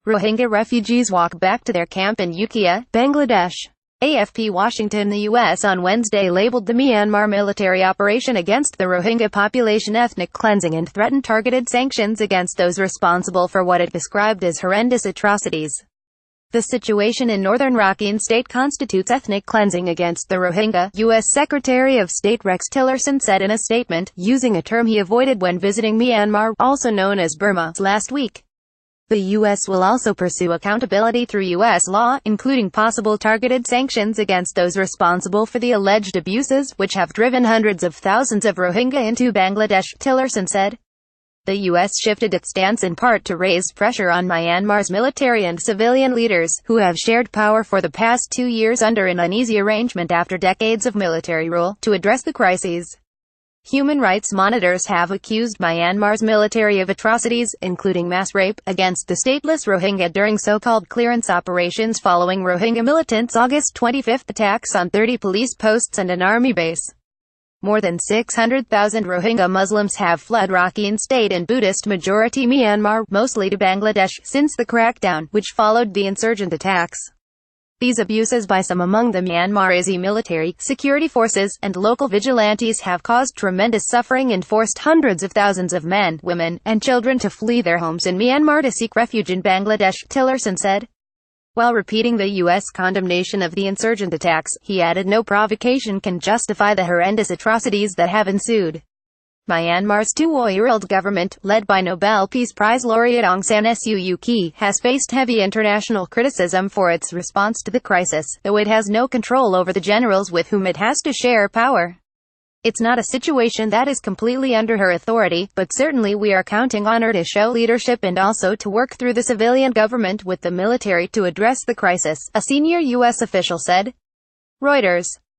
Rohingya refugees walk back to their camp in Ukhia, Bangladesh. AFP Washington The US on Wednesday labeled the Myanmar military operation against the Rohingya population ethnic cleansing and threatened targeted sanctions against those responsible for what it described as horrendous atrocities. The situation in northern Rakhine state constitutes ethnic cleansing against the Rohingya, U.S. Secretary of State Rex Tillerson said in a statement, using a term he avoided when visiting Myanmar, also known as Burma, last week. The U.S. will also pursue accountability through U.S. law, including possible targeted sanctions against those responsible for the alleged abuses, which have driven hundreds of thousands of Rohingya into Bangladesh, Tillerson said. The U.S. shifted its stance in part to raise pressure on Myanmar's military and civilian leaders, who have shared power for the past 2 years under an uneasy arrangement after decades of military rule, to address the crises. Human rights monitors have accused Myanmar's military of atrocities, including mass rape, against the stateless Rohingya during so-called clearance operations following Rohingya militants' August 25 attacks on 30 police posts and an army base. More than 600,000 Rohingya Muslims have fled Rakhine state and Buddhist-majority Myanmar, mostly to Bangladesh, since the crackdown, which followed the insurgent attacks. These abuses by some among the Myanmarese military, security forces, and local vigilantes have caused tremendous suffering and forced hundreds of thousands of men, women, and children to flee their homes in Myanmar to seek refuge in Bangladesh, Tillerson said. While repeating the U.S. condemnation of the insurgent attacks, he added no provocation can justify the horrendous atrocities that have ensued. Myanmar's two-year-old government, led by Nobel Peace Prize laureate Aung San Suu Kyi, has faced heavy international criticism for its response to the crisis, though it has no control over the generals with whom it has to share power. It's not a situation that is completely under her authority, but certainly we are counting on her to show leadership and also to work through the civilian government with the military to address the crisis, a senior U.S. official said. Reuters.